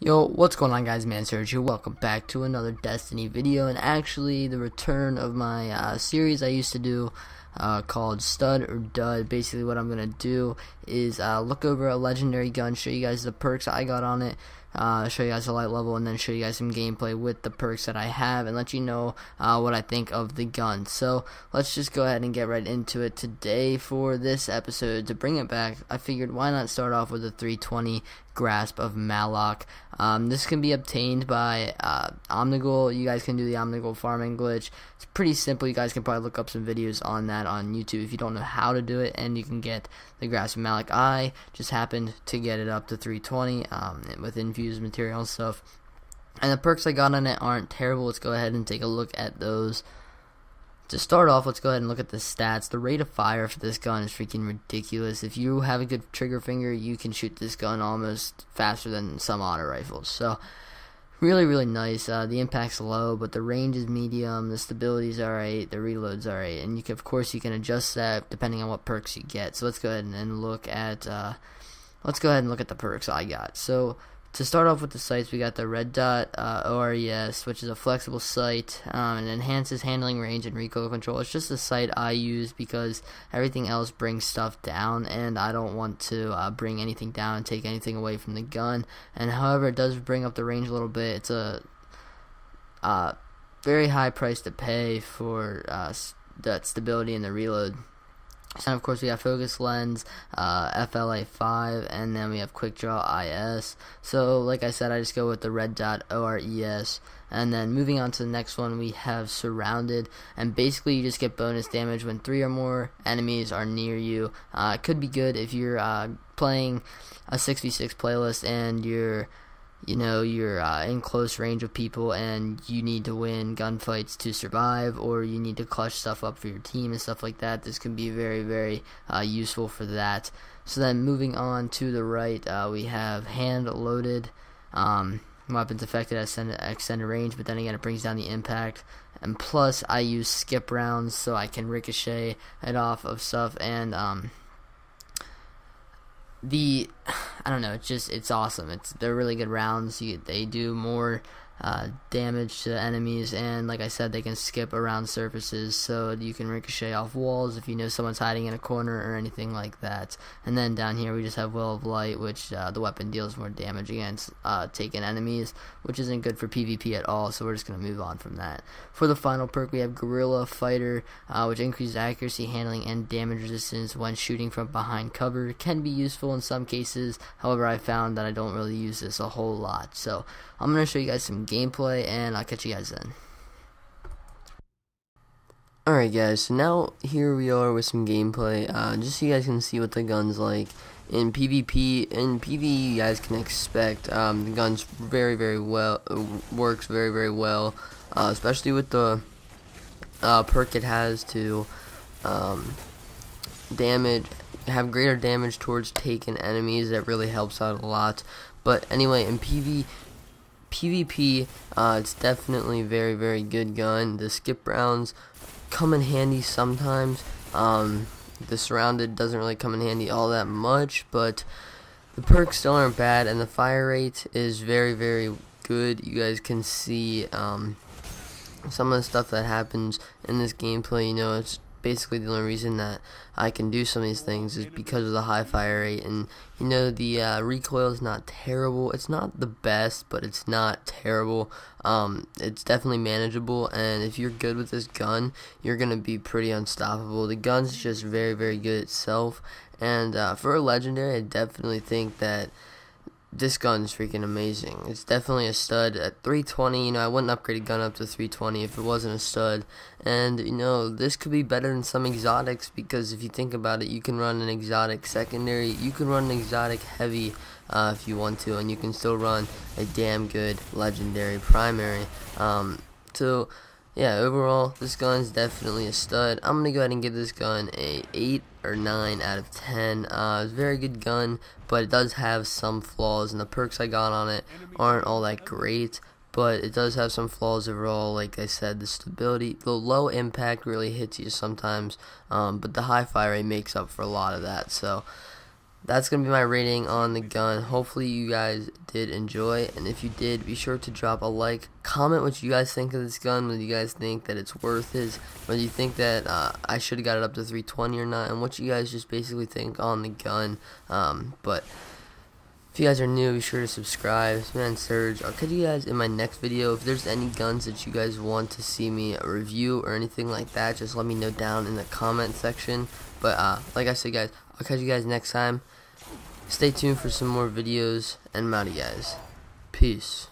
Yo, what's going on, guys? Man Sergio, welcome back to another Destiny video, and actually the return of my series I used to do called Stud or Dud. Basically what I'm going to do is look over a legendary gun, show you guys the perks I got on it, show you guys the light level, and then show you guys some gameplay with the perks that I have, and let you know what I think of the gun. So let's just go ahead and get right into it. Today for this episode, to bring it back, I figured why not start off with a 320 grasp of Malok. This can be obtained by Omnigul. You guys can do the Omnigul farming glitch. It's pretty simple. You guys can probably look up some videos on that on YouTube if you don't know how to do it, and you can get the grasp of Malok. I just happened to get it up to 320 with infused material and stuff, and the perks I got on it aren't terrible. Let's go ahead and take a look at those. To start off, let's go ahead and look at the stats. The rate of fire for this gun is freaking ridiculous. If you have a good trigger finger, you can shoot this gun almost faster than some auto rifles. So, really nice. The impact's low, but the range is medium. The stability's alright. The reload's alright. And of course, you can adjust that depending on what perks you get. So let's go ahead and look at the perks I got. So, to start off with the sights, we got the red dot ORES, which is a flexible sight and enhances handling range and recoil control. It's just a sight I use because everything else brings stuff down, and I don't want to bring anything down and take anything away from the gun. And however, it does bring up the range a little bit. It's a very high price to pay for that stability and the reload. So of course we have focus lens, FLA 5, and then we have quick draw IS. So like I said, I just go with the red dot ORES. And then moving on to the next one, we have surrounded, and basically you just get bonus damage when 3 or more enemies are near you. It could be good if you're playing a 6v6 playlist and you're in close range of people and you need to win gunfights to survive, or you need to clutch stuff up for your team and stuff like that. This can be very useful for that. So then moving on to the right, we have hand loaded, weapons affected at extended range, but then again it brings down the impact. And plus I use skip rounds so I can ricochet it off of stuff, and I don't know, it's awesome. They're really good rounds. They do more damage to enemies, and like I said, they can skip around surfaces, so you can ricochet off walls if you know someone's hiding in a corner or anything like that. And then down here we just have Will of Light, which the weapon deals more damage against taken enemies, which isn't good for PvP at all, so we're just going to move on from that. For the final perk, we have Guerrilla Fighter, which increases accuracy, handling, and damage resistance when shooting from behind cover. It can be useful in some cases, however I found that I don't really use this a whole lot. So I'm going to show you guys some gameplay, and I'll catch you guys then. Alright guys, so now here we are with some gameplay, just so you guys can see what the gun's like. In PvP, you guys can expect the gun's very well, works very well, especially with the perk it has to have greater damage towards taken enemies. That really helps out a lot. But anyway, in PvP, it's definitely very good gun. The skip rounds come in handy sometimes. The surrounded doesn't really come in handy all that much, but the perks still aren't bad, and the fire rate is very good. You guys can see some of the stuff that happens in this gameplay. It's basically the only reason that I can do some of these things is because of the high fire rate. And the recoil is not terrible. It's not the best, but it's not terrible. It's definitely manageable, and if you're good with this gun, you're gonna be pretty unstoppable. The gun's just very good itself, and for a legendary, I definitely think that this gun's freaking amazing. It's definitely a stud. At 320, I wouldn't upgrade a gun up to 320 if it wasn't a stud. And this could be better than some exotics, because if you think about it, you can run an exotic secondary, you can run an exotic heavy if you want to, and you can still run a damn good legendary primary. So yeah, overall, this gun's definitely a stud. I'm gonna go ahead and give this gun a 8 or 9 out of 10. It's a very good gun, but it does have some flaws, and the perks I got on it aren't all that great, but it does have some flaws overall. Like I said, the stability, the low impact really hits you sometimes, but the high fire rate makes up for a lot of that. So that's gonna be my rating on the gun. Hopefully you guys did enjoy, and if you did, be sure to drop a like, comment what you guys think of this gun, whether you guys think that it's worth it, whether you think that I should have got it up to 320 or not, and what you guys just basically think on the gun. But if you guys are new, be sure to subscribe. It's man Serge. I'll catch you guys in my next video. If there's any guns that you guys want to see me review or anything like that, just let me know down in the comment section. But like I said, guys, I'll catch you guys next time. Stay tuned for some more videos, and I'm out, guys. Peace.